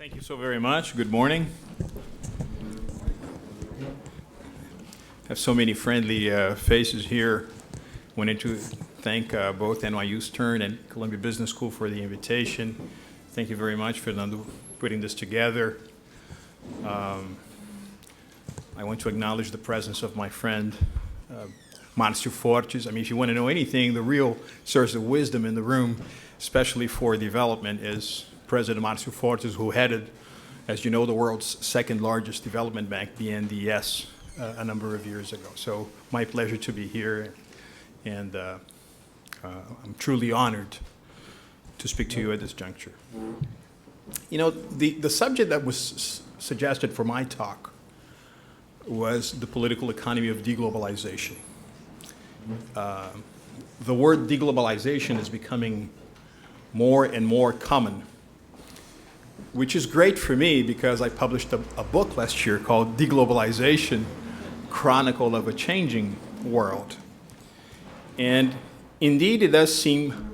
Thank you so very much. Good morning. I have so many friendly faces here. Wanted to thank both NYU Stern and Columbia Business School for the invitation. Thank you very much, Fernando, putting this together. I want to acknowledge the presence of my friend, Márcio Fortes. I mean, if you want to know anything, the real source of wisdom in the room, especially for development, is President Márcio Fortes, who headed, as you know, the world's second largest development bank, BNDES, a number of years ago. So my pleasure to be here, and I'm truly honored to speak to you at this juncture. You know, the subject that was suggested for my talk was the political economy of deglobalization. The word deglobalization is becoming more and more common, which is great for me because I published a book last year called Deglobalization, Chronicle of a Changing World. And indeed, it does seem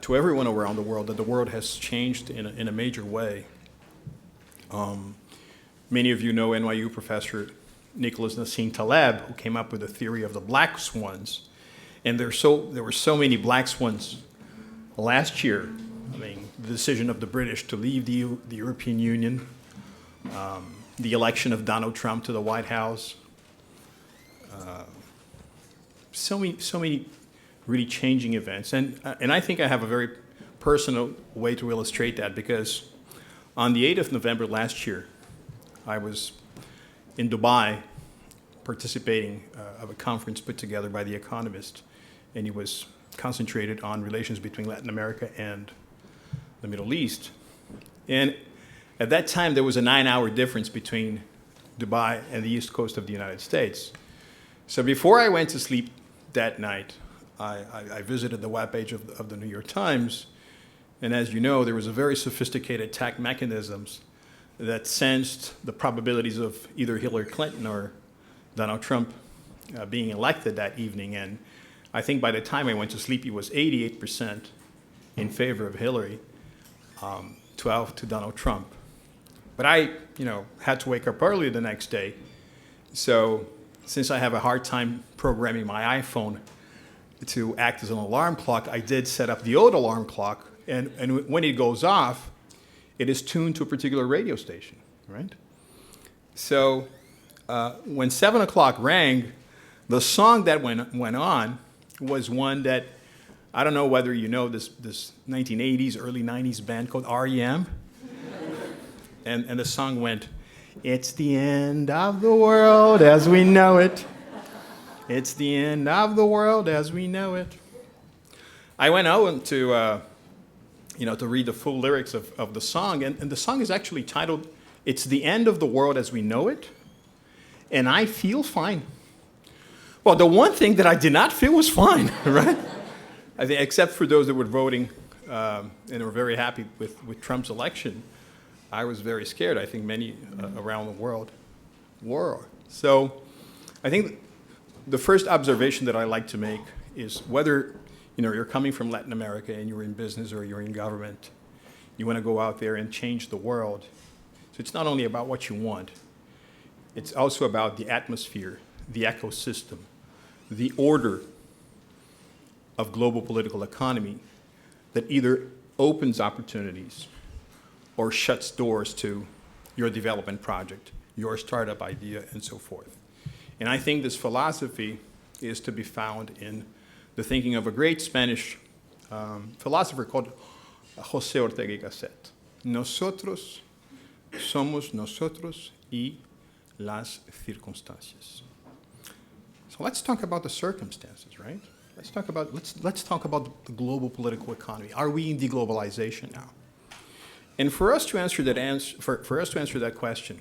to everyone around the world that the world has changed in a major way. Many of you know NYU professor Nicholas Nassim Taleb, who came up with the theory of the black swans. And there were so many black swans last year. I mean, the decision of the British to leave the European Union, the election of Donald Trump to the White House, so many really changing events. And I think I have a very personal way to illustrate that, because on the 8th of November last year, I was in Dubai participating of a conference put together by The Economist, and it was concentrated on relations between Latin America and the Middle East. And at that time, there was a 9-hour difference between Dubai and the east coast of the United States. So before I went to sleep that night, I visited the webpage of the New York Times, and as you know, there was a very sophisticated attack mechanisms that sensed the probabilities of either Hillary Clinton or Donald Trump being elected that evening. And I think by the time I went to sleep, it was 88% in favor of Hillary, 12 to Donald Trump. But I, had to wake up early the next day. So since I have a hard time programming my iPhone to act as an alarm clock, I did set up the old alarm clock. And when it goes off, it is tuned to a particular radio station, right? So when 7 o'clock rang, the song that went on was one that, I don't know whether you know this 1980s, early 90s band called REM. And the song went, "It's the end of the world as we know it. It's the end of the world as we know it." I went out to read the full lyrics of the song, and the song is actually titled, "It's the End of the World as We Know It, and I Feel Fine." Well, the one thing that I did not feel was fine, right? I think, except for those that were voting and were very happy with Trump's election, I was very scared. I think many around the world were. So I think the first observation that I like to make is whether you're coming from Latin America and you're in business or you're in government, you want to go out there and change the world. So it's not only about what you want, it's also about the atmosphere, the ecosystem, the order of global political economy that either opens opportunities or shuts doors to your development project, your startup idea, and so forth. And I think this philosophy is to be found in the thinking of a great Spanish philosopher called José Ortega y Gasset. Nosotros somos nosotros y las circunstancias. So let's talk about the circumstances, right? Let's talk about the global political economy. Are we in deglobalization now? And for us to answer that question,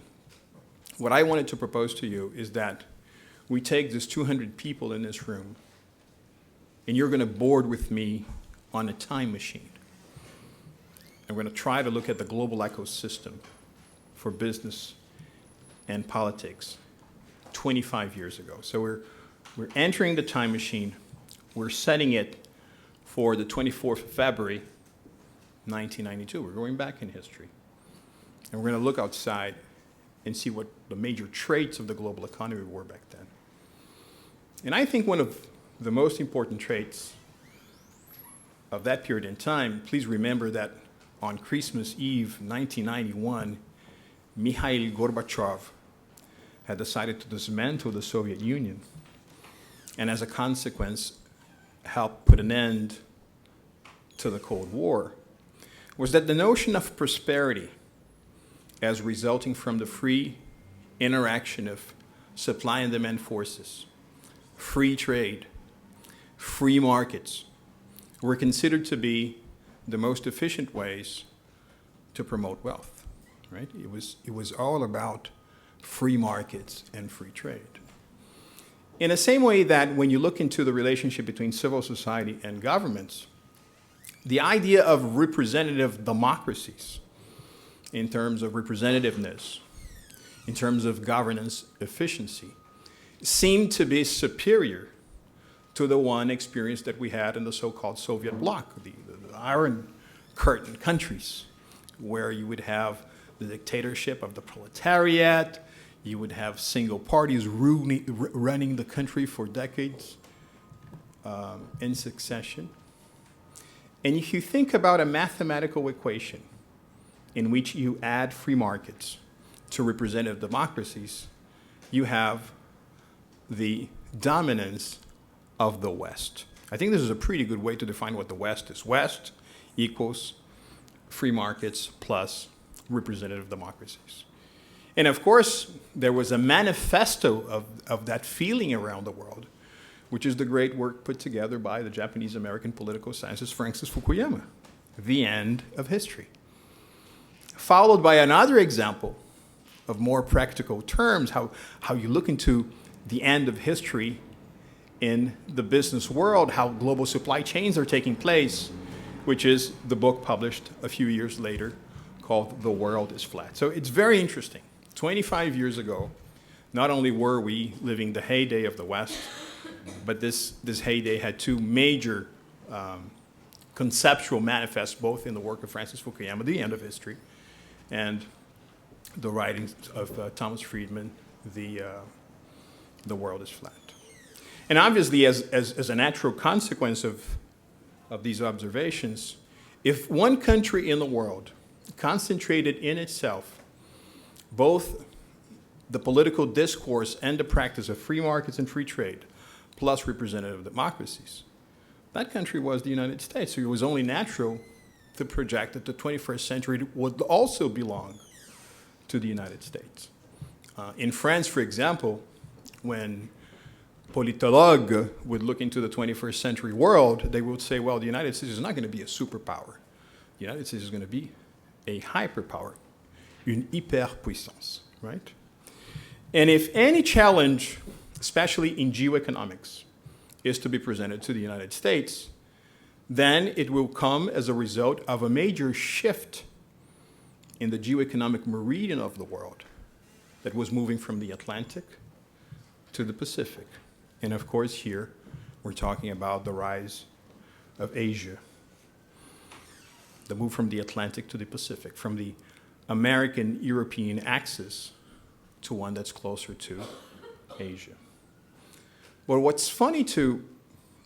what I wanted to propose to you is that we take these 200 people in this room, and you're going to board with me on a time machine. And we're going to try to look at the global ecosystem for business and politics 25 years ago. So we're entering the time machine. We're setting it for the 24th of February, 1992. We're going back in history. And we're going to look outside and see what the major traits of the global economy were back then. And I think one of the most important traits of that period in time, please remember that on Christmas Eve, 1991, Mikhail Gorbachev had decided to dismantle the Soviet Union, and as a consequence, help put an end to the Cold War, was that the notion of prosperity as resulting from the free interaction of supply and demand forces, free trade, free markets, were considered to be the most efficient ways to promote wealth, right? It was all about free markets and free trade. In the same way that when you look into the relationship between civil society and governments, the idea of representative democracies in terms of representativeness, in terms of governance efficiency, seemed to be superior to the one experience that we had in the so-called Soviet bloc, the Iron Curtain countries, where you would have the dictatorship of the proletariat, you would have single parties running the country for decades in succession. And if you think about a mathematical equation in which you add free markets to representative democracies, you have the dominance of the West. I think this is a pretty good way to define what the West is. West equals free markets plus representative democracies. And of course, there was a manifesto of that feeling around the world, which is the great work put together by the Japanese-American political scientist Francis Fukuyama, The End of History. Followed by another example of more practical terms, how you look into the end of history in the business world, how global supply chains are taking place, which is the book published a few years later called The World is Flat. So it's very interesting. 25 years ago, not only were we living the heyday of the West, but this heyday had two major conceptual manifests, both in the work of Francis Fukuyama, The End of History, and the writings of Thomas Friedman, The World is Flat. And obviously, as a natural consequence of these observations, if one country in the world concentrated in itself both the political discourse and the practice of free markets and free trade, plus representative democracies, that country was the United States. So it was only natural to project that the 21st century would also belong to the United States. In France, for example, when politologues would look into the 21st century world, they would say, well, the United States is not going to be a superpower. The United States is going to be a hyperpower, une hyperpuissance, right? And if any challenge, especially in geoeconomics, is to be presented to the United States, then it will come as a result of a major shift in the geoeconomic meridian of the world that was moving from the Atlantic to the Pacific. And of course, here we're talking about the rise of Asia, the move from the Atlantic to the Pacific, from the American-European axis to one that's closer to Asia. But what's funny to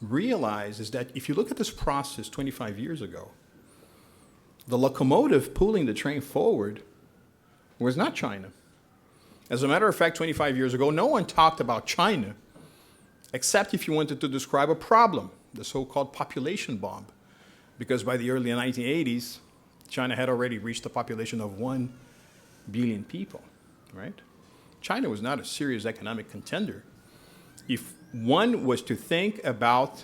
realize is that if you look at this process 25 years ago, the locomotive pulling the train forward was not China. As a matter of fact, 25 years ago, no one talked about China, except if you wanted to describe a problem, the so-called population bomb. Because by the early 1980s, China had already reached a population of 1 billion people, right? China was not a serious economic contender. If one was to think about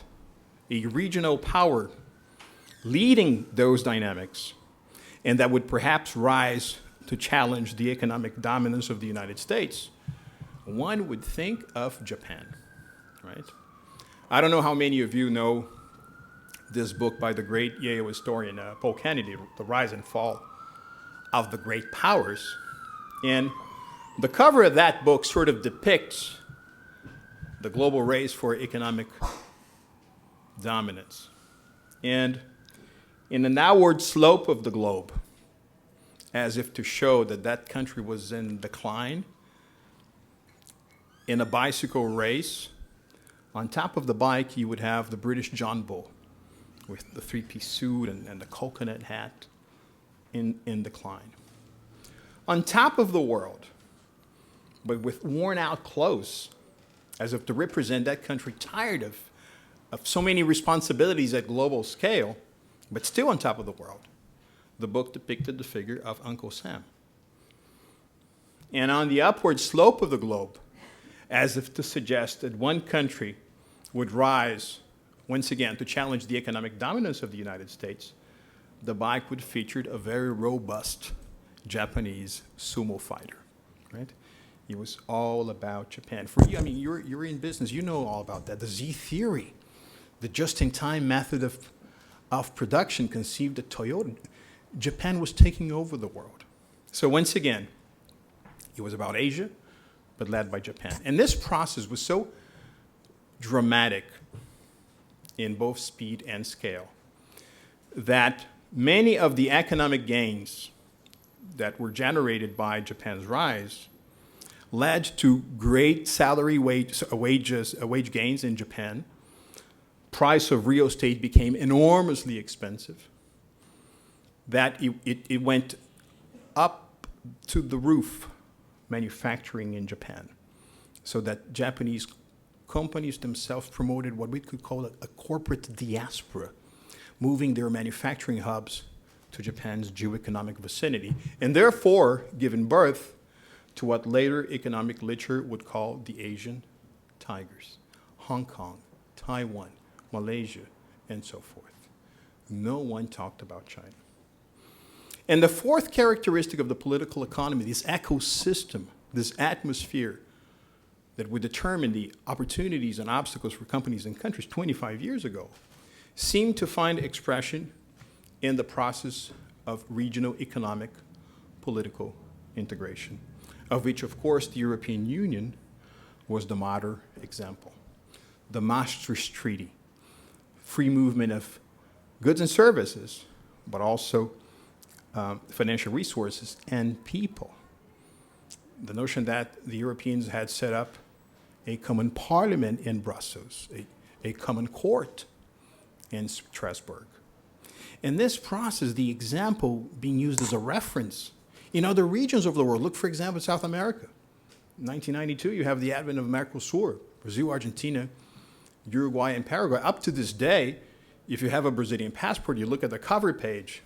a regional power leading those dynamics, and that would perhaps rise to challenge the economic dominance of the United States, one would think of Japan, right? I don't know how many of you know this book by the great Yale historian Paul Kennedy, The Rise and Fall of the Great Powers. And the cover of that book sort of depicts the global race for economic dominance. And in the downward slope of the globe, as if to show that that country was in decline. In a bicycle race, on top of the bike, you would have the British John Bull with the three-piece suit and the coconut hat in decline. On top of the world, but with worn-out clothes, as if to represent that country tired of so many responsibilities at global scale, but still on top of the world, the book depicted the figure of Uncle Sam. And on the upward slope of the globe, as if to suggest that one country would rise, once again, to challenge the economic dominance of the United States, the bike would feature a very robust Japanese sumo fighter, right? It was all about Japan. For you, I mean, you're in business, you know all about that. The Z theory, the just-in-time method of production conceived at Toyota. Japan was taking over the world. So once again, it was about Asia, but led by Japan. And this process was so dramatic in both speed and scale that many of the economic gains that were generated by Japan's rise led to great wage gains in Japan. Price of real estate became enormously expensive. That it went up to the roof, manufacturing in Japan, so that Japanese companies themselves promoted what we could call a corporate diaspora, moving their manufacturing hubs to Japan's geoeconomic vicinity, and therefore given birth to what later economic literature would call the Asian tigers: Hong Kong, Taiwan, Malaysia, and so forth. No one talked about China. And the fourth characteristic of the political economy, this ecosystem, this atmosphere that would determine the opportunities and obstacles for companies and countries 25 years ago, seemed to find expression in the process of regional economic political integration, of which, of course, the European Union was the modern example. The Maastricht Treaty, free movement of goods and services, but also financial resources and people. The notion that the Europeans had set up a common parliament in Brussels, a common court in Strasbourg. In this process, the example being used as a reference in other regions of the world. Look, for example, South America. In 1992, you have the advent of Mercosur, Brazil, Argentina, Uruguay, and Paraguay. Up to this day, if you have a Brazilian passport, you look at the cover page,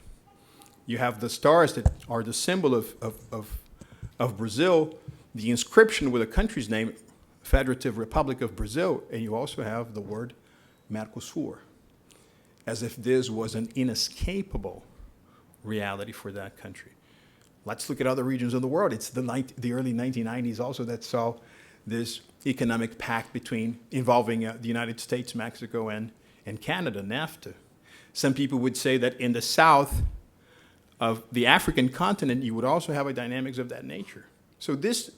you have the stars that are the symbol of Brazil, the inscription with a country's name, Federative Republic of Brazil, and you also have the word Mercosur, as if this was an inescapable reality for that country. Let's look at other regions of the world. It's the early 1990s also that saw this economic pact involving the United States, Mexico, and Canada, NAFTA. Some people would say that in the south of the African continent, you would also have a dynamics of that nature. So this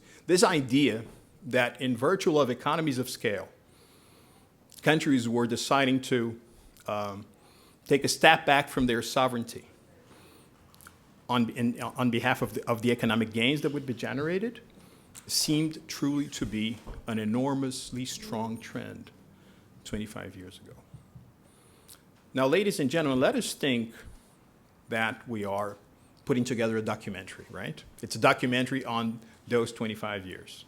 idea that in virtue of economies of scale, countries were deciding to take a step back from their sovereignty on behalf of the economic gains that would be generated, seemed truly to be an enormously strong trend 25 years ago. Now, ladies and gentlemen, let us think that we are putting together a documentary, right? It's a documentary on those 25 years.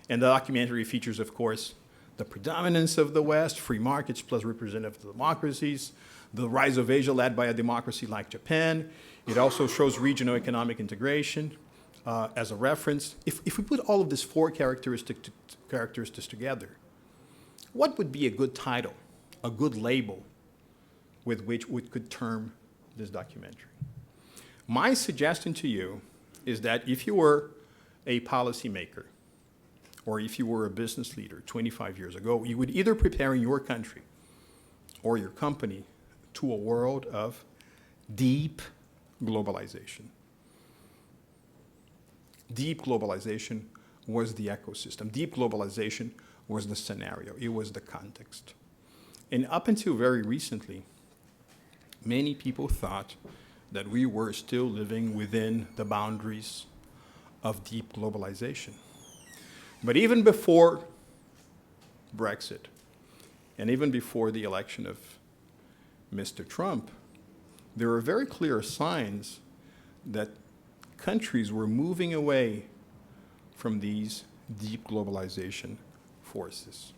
And the documentary features, of course, the predominance of the West, free markets plus representative democracies, the rise of Asia led by a democracy like Japan. It also shows regional economic integration as a reference. If we put all of these four characteristics together, what would be a good title, a good label with which we could term this documentary? My suggestion to you is that if you were a policymaker or if you were a business leader 25 years ago, you would either prepare your country or your company to a world of deep globalization. Deep globalization was the ecosystem. Deep globalization was the scenario. It was the context. And up until very recently, many people thought that we were still living within the boundaries of deep globalization. But even before Brexit, and even before the election of Mr. Trump, there were very clear signs that countries were moving away from these deep globalization forces.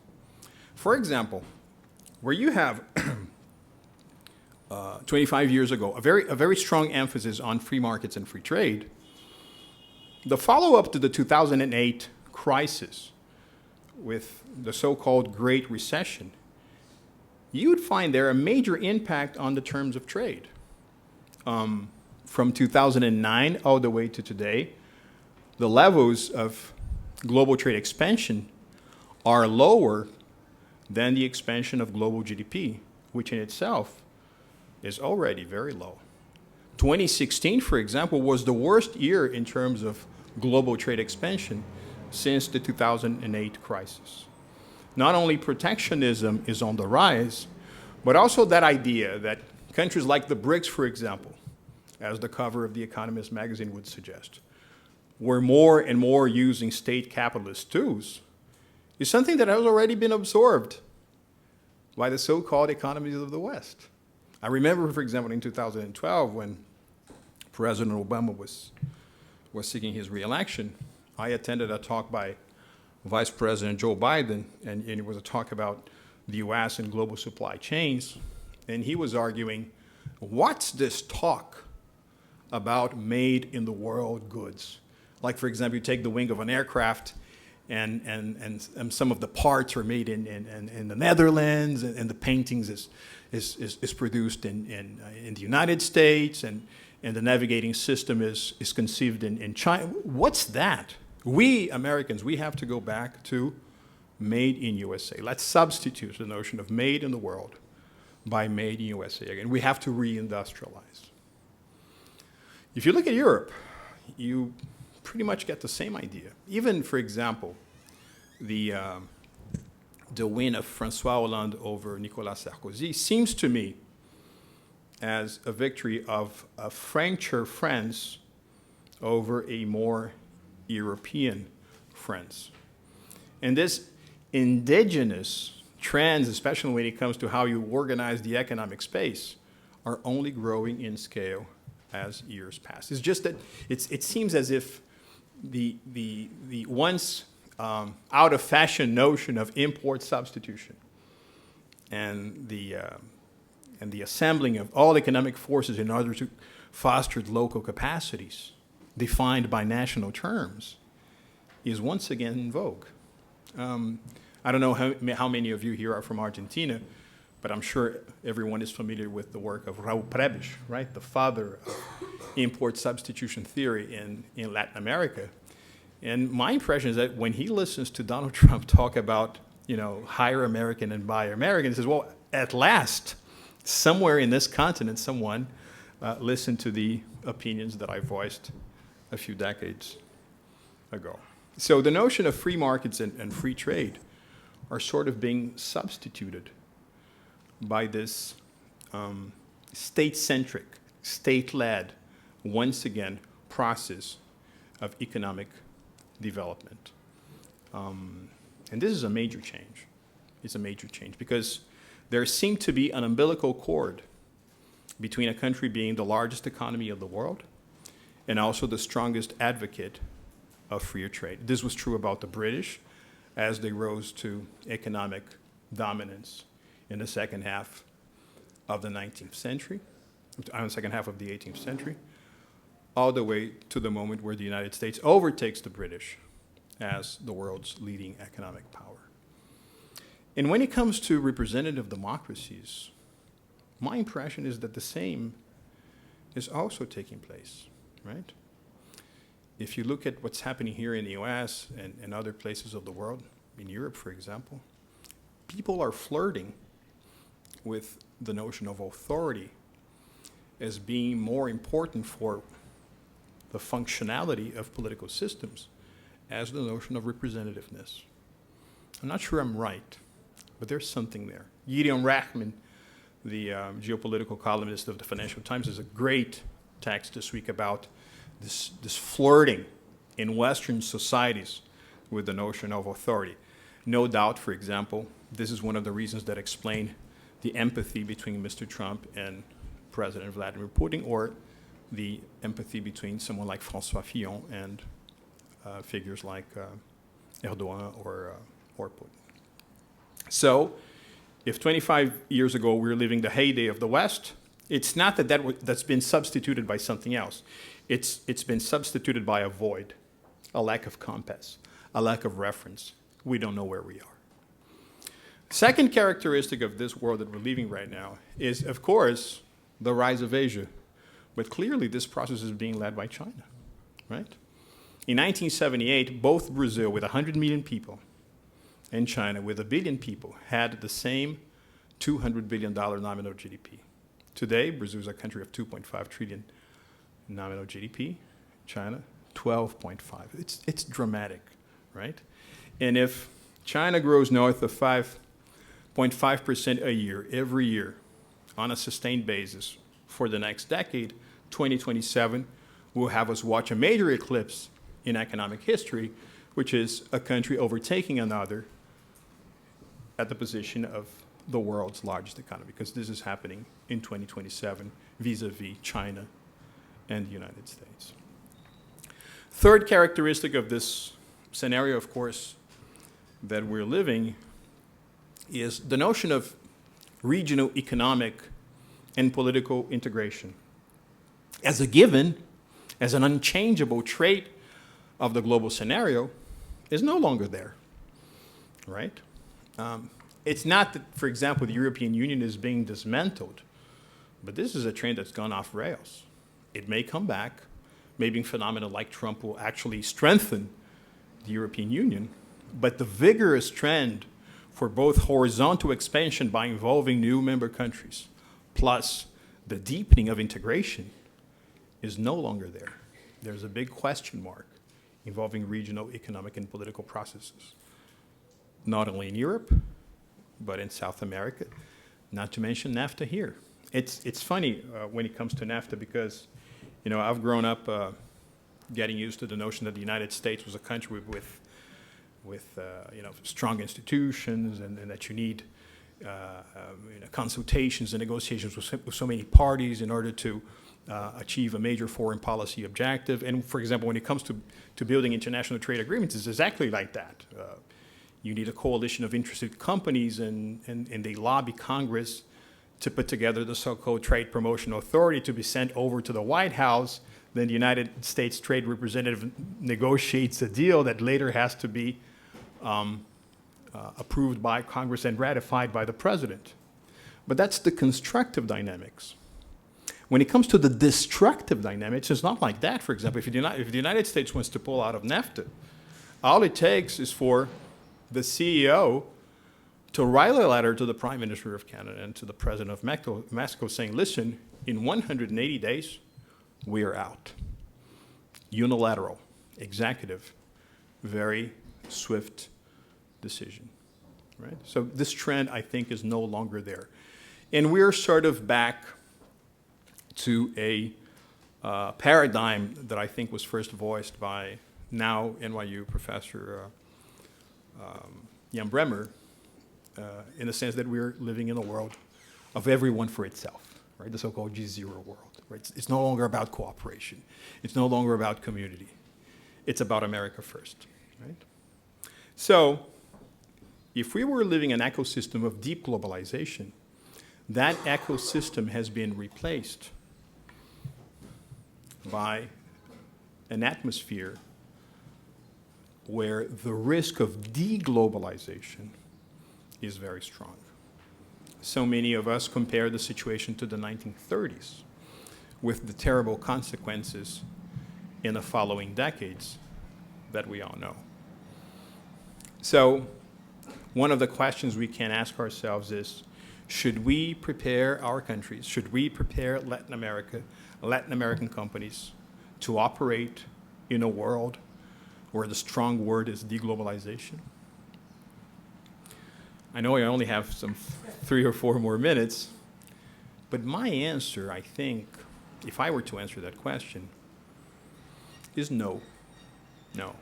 For example, where you have 25 years ago a very strong emphasis on free markets and free trade, the follow-up to the 2008 crisis with the so-called Great Recession, you would find there a major impact on the terms of trade. From 2009 all the way to today, the levels of global trade expansion are lower than the expansion of global GDP, which in itself is already very low. 2016, for example, was the worst year in terms of global trade expansion since the 2008 crisis. Not only protectionism is on the rise, but also that idea that countries like the BRICS, for example, as the cover of The Economist magazine would suggest, were more and more using state capitalist tools, is something that has already been absorbed by the so-called economies of the West. I remember, for example, in 2012, when President Obama was seeking his re-election, I attended a talk by Vice President Joe Biden, and it was a talk about the US and global supply chains, and he was arguing, what's this talk about made in the world goods? Like, for example, you take the wing of an aircraft, and some of the parts are made in the Netherlands, and the paintings is produced in the United States, and the navigating system is conceived in China. What's that? We Americans, we have to go back to made in USA. Let's substitute the notion of made in the world by made in USA again. We have to reindustrialize. If you look at Europe, you pretty much get the same idea. Even, for example, the win of François Hollande over Nicolas Sarkozy seems to me as a victory of a Frencher France over a more European France. And this indigenous trends, especially when it comes to how you organize the economic space, are only growing in scale as years pass. It's just that it seems as if the once out of fashion notion of import substitution and the assembling of all economic forces in order to foster local capacities defined by national terms is once again in vogue. I don't know how many of you here are from Argentina, but I'm sure everyone is familiar with the work of Raúl Prebisch, right? The father of import substitution theory in Latin America. And my impression is that when he listens to Donald Trump talk about, hire American and buy American, he says, well, at last, somewhere in this continent, someone listened to the opinions that I voiced a few decades ago. So the notion of free markets and free trade are sort of being substituted by this state-centric, state-led, once again, process of economic development. And this is a major change. It's a major change because there seemed to be an umbilical cord between a country being the largest economy of the world and also the strongest advocate of freer trade. This was true about the British as they rose to economic dominance in the second half of the 19th century, second half of the 18th century, all the way to the moment where the United States overtakes the British as the world's leading economic power. And when it comes to representative democracies, my impression is that the same is also taking place, right? If you look at what's happening here in the US and other places of the world, in Europe, for example, people are flirting with the notion of authority as being more important for the functionality of political systems as the notion of representativeness. I'm not sure I'm right, but there's something there. Gideon Rachman, the geopolitical columnist of the Financial Times, has a great text this week about this flirting in Western societies with the notion of authority. No doubt, for example, this is one of the reasons that explain the empathy between Mr. Trump and President Vladimir Putin, or the empathy between someone like François Fillon and figures like Erdogan or Putin. So, if 25 years ago we were living the heyday of the West, it's not that's been substituted by something else. It's been substituted by a void, a lack of compass, a lack of reference. We don't know where we are. Second characteristic of this world that we're living right now is, of course, the rise of Asia. But clearly this process is being led by China, right? In 1978, both Brazil, with 100 million people, and China, with 1 billion people, had the same $200 billion nominal GDP. Today, Brazil is a country of 2.5 trillion nominal GDP. China, 12.5. It's dramatic, right? And if China grows north of 5.5% a year, every year, on a sustained basis for the next decade, 2027 will have us watch a major eclipse in economic history, which is a country overtaking another at the position of the world's largest economy, because this is happening in 2027 vis-a-vis China and the United States. Third characteristic of this scenario, of course, that we're living is the notion of regional economic and political integration. As a given, as an unchangeable trait of the global scenario, is no longer there, right? It's not that, for example, the European Union is being dismantled, but this is a trend that's gone off rails. It may come back. Maybe a phenomenon like Trump will actually strengthen the European Union, but the vigorous trend for both horizontal expansion by involving new member countries, plus the deepening of integration, is no longer there. There's a big question mark involving regional economic and political processes, not only in Europe, but in South America, not to mention NAFTA here. It's funny when it comes to NAFTA because, you know, I've grown up getting used to the notion that the United States was a country with you know, strong institutions, and that you need you know, consultations and negotiations with so many parties in order to achieve a major foreign policy objective. And for example, when it comes to building international trade agreements, it's exactly like that. You need a coalition of interested companies, and they lobby Congress to put together the so-called Trade Promotion Authority to be sent over to the White House. Then the United States Trade Representative negotiates a deal that later has to be approved by Congress and ratified by the president. But that's the constructive dynamics. When it comes to the destructive dynamics, it's not like that. For example, if the United States wants to pull out of NAFTA, all it takes is for the CEO to write a letter to the Prime Minister of Canada and to the President of Mexico saying, listen, in 180 days, we are out. Unilateral, executive, very swift decision, right? So this trend, I think, is no longer there. And we're sort of back to a paradigm that I think was first voiced by now NYU professor Jan Bremer, in the sense that we're living in a world of everyone for itself, right? The so-called G0 world, right? It's no longer about cooperation. It's no longer about community. It's about America first, right? So if we were living an ecosystem of deep globalization, that ecosystem has been replaced by an atmosphere where the risk of deglobalization is very strong. So many of us compare the situation to the 1930s, with the terrible consequences in the following decades that we all know. So one of the questions we can ask ourselves is, should we prepare our countries, should we prepare Latin American companies to operate in a world where the strong word is deglobalization? I know I only have some 3 or 4 more minutes, but my answer, I think, if I were to answer that question, is no. No.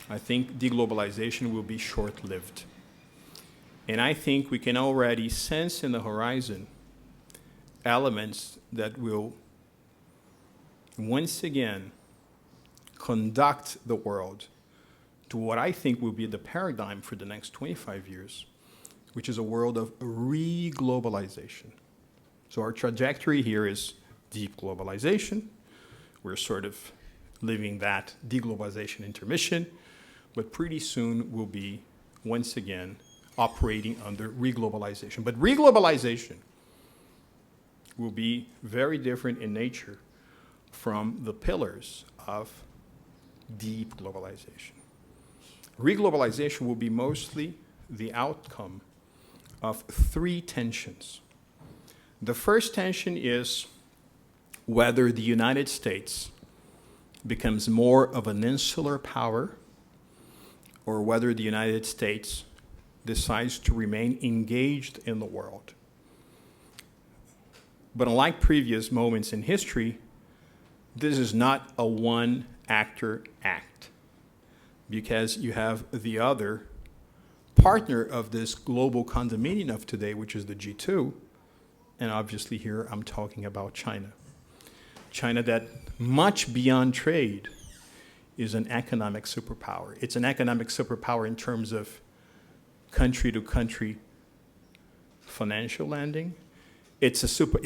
I think deglobalization will be short-lived. And I think we can already sense in the horizon elements that will once again conduct the world to what I think will be the paradigm for the next 25 years, which is a world of reglobalization. So our trajectory here is deep globalization. We're sort of living that deglobalization intermission, but pretty soon we'll be once again operating under reglobalization. But reglobalization will be very different in nature from the pillars of deep globalization. Reglobalization will be mostly the outcome of three tensions. The first tension is whether the United States becomes more of an insular power or whether the United States decides to remain engaged in the world. But unlike previous moments in history, this is not a one-actor act, because you have the other partner of this global condominium of today, which is the G2, and obviously here I'm talking about China. China that, much beyond trade, is an economic superpower. It's an economic superpower in terms of country-to-country financial lending. It's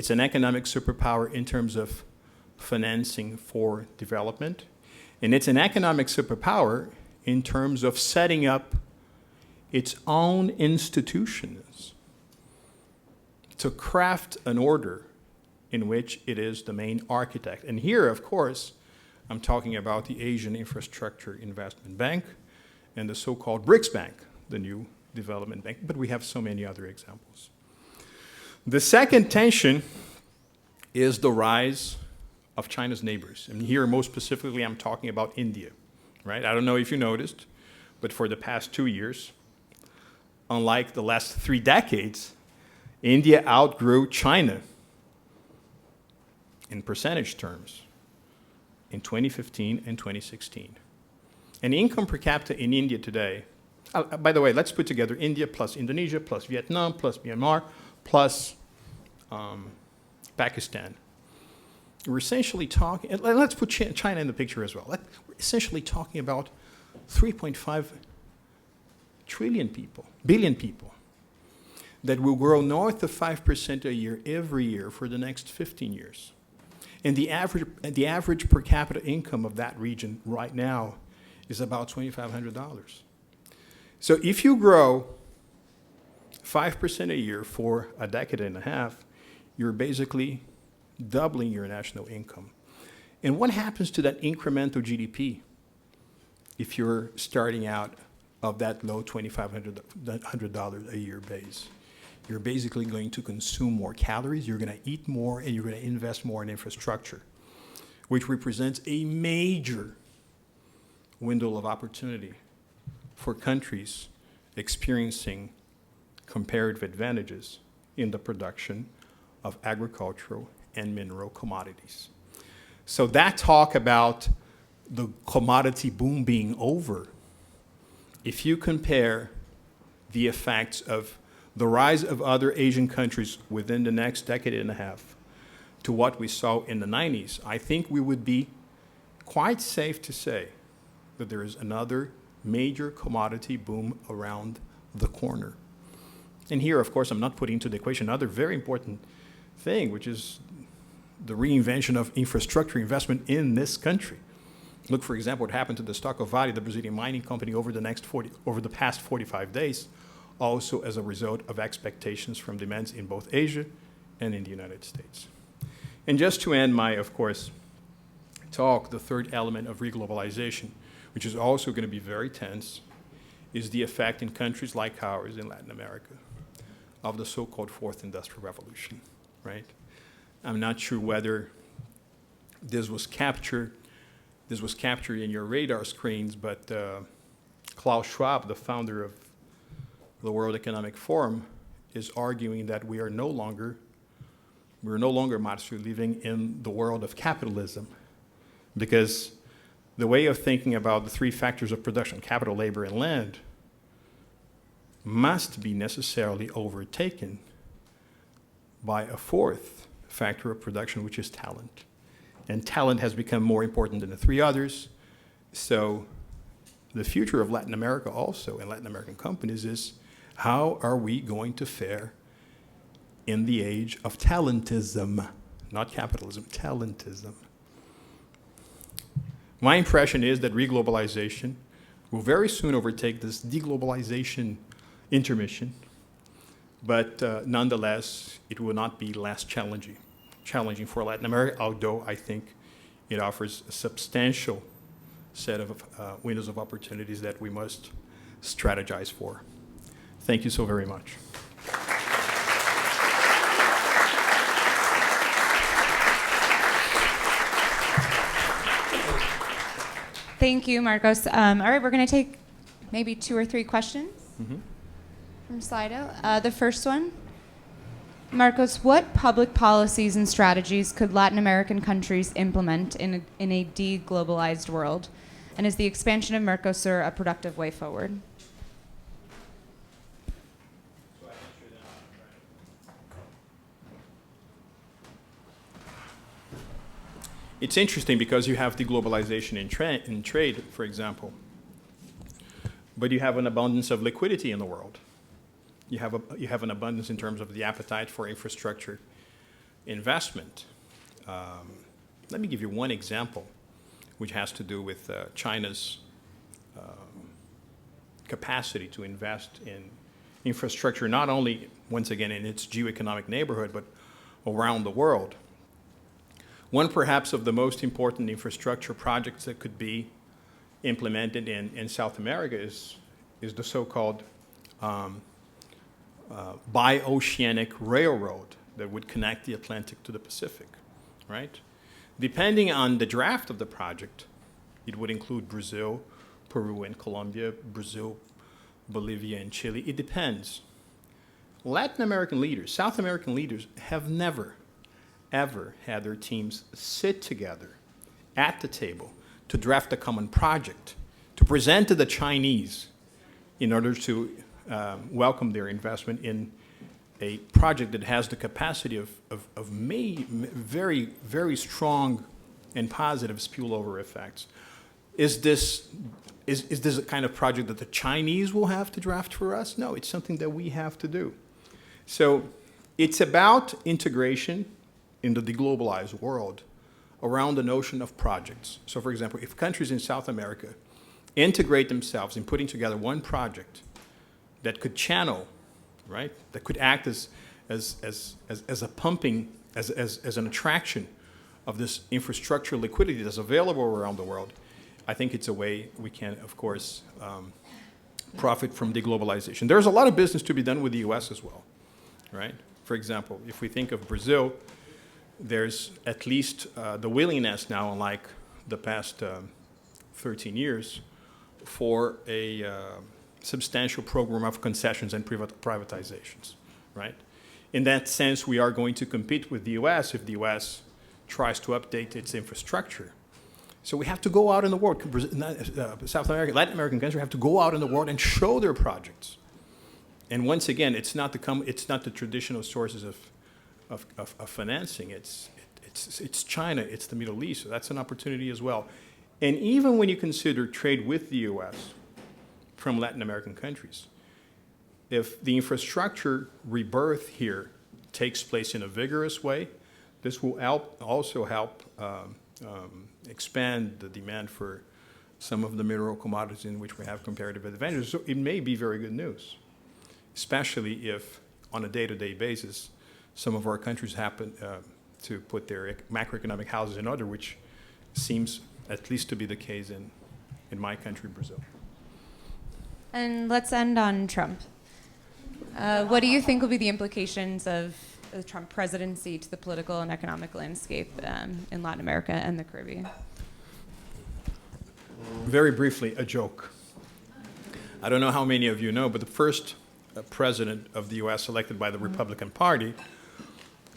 an economic superpower in terms of financing for development. And it's an economic superpower in terms of setting up its own institutions to craft an order in which it is the main architect. And here, of course, I'm talking about the Asian Infrastructure Investment Bank and the so-called BRICS Bank, the new development bank, but we have so many other examples. The second tension is the rise of China's neighbors. And here, most specifically, I'm talking about India, right? I don't know if you noticed, but for the past 2 years, unlike the last 3 decades, India outgrew China in percentage terms in 2015 and 2016. And income per capita in India today, by the way, let's put together India plus Indonesia plus Vietnam plus Myanmar plus Pakistan. We're essentially talking, and let's put China in the picture as well. We're essentially talking about 3.5 billion people that will grow north of 5% a year every year for the next 15 years. And the average per capita income of that region right now is about $2,500. So if you grow 5% a year for a decade and a half, you're basically doubling your national income. And what happens to that incremental GDP if you're starting out of that low $2,500 a year base? You're basically going to consume more calories, you're going to eat more, and you're going to invest more in infrastructure, which represents a major window of opportunity for countries experiencing comparative advantages in the production of agricultural and mineral commodities. So that talk about the commodity boom being over, if you compare the effects of the rise of other Asian countries within the next decade and a half to what we saw in the 90s, I think we would be quite safe to say that there is another major commodity boom around the corner. And here, of course, I'm not putting into the equation another very important thing, which is the reinvention of infrastructure investment in this country. Look, for example, what happened to the stock of Vale, the Brazilian mining company, over the past 45 days, also as a result of expectations from demands in both Asia and in the United States. And just to end my, of course, talk, the third element of reglobalization, which is also going to be very tense, is the effect in countries like ours in Latin America of the so-called fourth industrial revolution, right? I'm not sure whether this was captured in your radar screens, but Klaus Schwab, the founder of the World Economic Forum, is arguing that we are no longer we're no longer modestly living in the world of capitalism, because the way of thinking about the three factors of production, capital, labor, and land, must be necessarily overtaken by a fourth factor of production, which is talent. And talent has become more important than the three others. So the future of Latin America also, and Latin American companies, is how are we going to fare in the age of talentism, not capitalism, talentism. My impression is that reglobalization will very soon overtake this deglobalization intermission, but nonetheless, it will not be less challenging for Latin America, although I think it offers a substantial set of windows of opportunities that we must strategize for. Thank you so very much. Thank you, Marcos. All right, we're going to take maybe 2 or 3 questions from Slido. The first one, Marcos, what public policies and strategies could Latin American countries implement in a deglobalized world? And is the expansion of Mercosur a productive way forward? It's interesting because you have deglobalization in trade, for example, but you have an abundance of liquidity in the world. You have an abundance in terms of the appetite for infrastructure investment. Let me give you one example, which has to do with China's capacity to invest in infrastructure, not only, once again, in its geoeconomic neighborhood, but around the world. One perhaps of the most important infrastructure projects that could be implemented in South America is the so-called bi-oceanic railroad that would connect the Atlantic to the Pacific, right? Depending on the draft of the project, it would include Brazil, Peru, and Colombia, Brazil, Bolivia, and Chile. It depends. Latin American leaders, South American leaders have never ever had their teams sit together at the table to draft a common project, to present to the Chinese in order to welcome their investment in a project that has the capacity of very, very strong and positive spillover effects. Is this a kind of project that the Chinese will have to draft for us? No, it's something that we have to do. So it's about integration in the deglobalized world around the notion of projects. So for example, if countries in South America integrate themselves in putting together one project that could channel, right, that could act as a pumping, as an attraction of this infrastructure liquidity that's available around the world, I think it's a way we can, of course, profit from deglobalization. There's a lot of business to be done with the US as well, right? For example, if we think of Brazil, there's at least the willingness now, unlike the past 13 years, for a substantial program of concessions and privatizations, right? In that sense, we are going to compete with the US if the US tries to update its infrastructure. So we have to go out in the world. South America, Latin American countries have to go out in the world and show their projects. And once again, it's not the traditional sources of financing. It's China, it's the Middle East, so that's an opportunity as well. And even when you consider trade with the US from Latin American countries, if the infrastructure rebirth here takes place in a vigorous way, this will also help expand the demand for some of the mineral commodities in which we have comparative advantages. So it may be very good news, especially if on a day-to-day basis, some of our countries happen to put their macroeconomic houses in order, which seems at least to be the case in my country, Brazil. And let's end on Trump. What do you think will be the implications of the Trump presidency to the political and economic landscape in Latin America and the Caribbean? Very briefly, a joke. I don't know how many of you know, but the first president of the U.S. elected by the Republican Party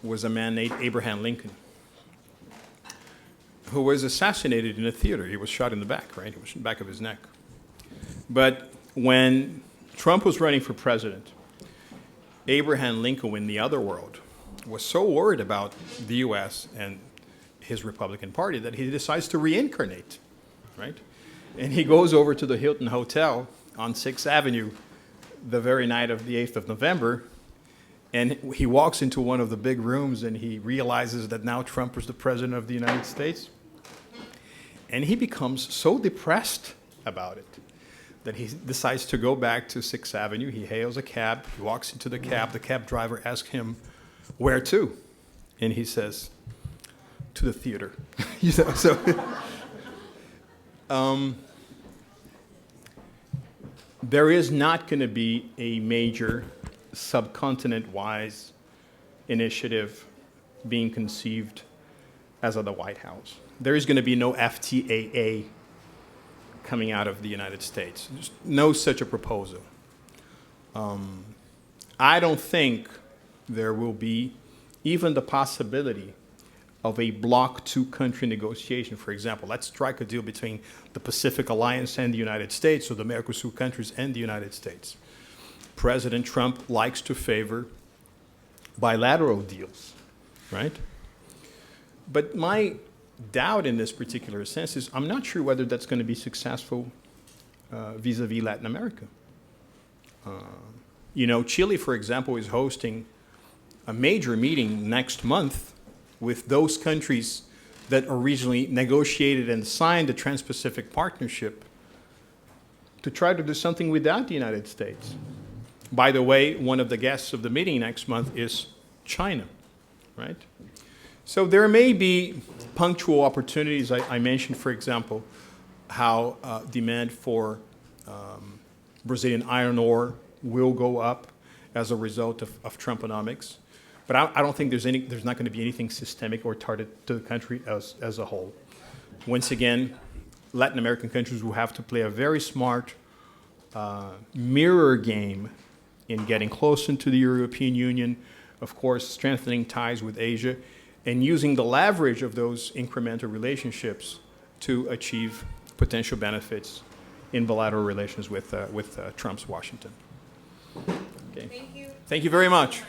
was a man named Abraham Lincoln, who was assassinated in a theater. He was shot in the back, right? It was in the back of his neck. But when Trump was running for president, Abraham Lincoln in the other world was so worried about the U.S. and his Republican Party that he decides to reincarnate, right? And he goes over to the Hilton Hotel on 6th Avenue the very night of the 8th of November, and he walks into one of the big rooms and he realizes that now Trump is the president of the United States. And he becomes so depressed about it that he decides to go back to 6th Avenue. He hails a cab. He walks into the cab. The cab driver asks him, "Where to?" And he says, "To the theater." There is not going to be a major subcontinent-wise initiative being conceived as of the White House. There is going to be no FTAA coming out of the United States. There's no such a proposal. I don't think there will be even the possibility of a bloc two-country negotiation. For example, let's strike a deal between the Pacific Alliance and the United States, or the Mercosur countries and the United States. President Trump likes to favor bilateral deals, right? But my doubt in this particular sense is I'm not sure whether that's going to be successful vis-a-vis Latin America. Chile, for example, is hosting a major meeting next month with those countries that originally negotiated and signed the Trans-Pacific Partnership to try to do something without the United States. By the way, one of the guests of the meeting next month is China, right? So there may be punctual opportunities. I mentioned, for example, how demand for Brazilian iron ore will go up as a result of Trumponomics. But I don't think there's not going to be anything systemic or targeted to the country as a whole. Once again, Latin American countries will have to play a very smart mirror game in getting close into the European Union, of course, strengthening ties with Asia, and using the leverage of those incremental relationships to achieve potential benefits in bilateral relations with Trump's Washington. Okay. Thank you. Thank you very much.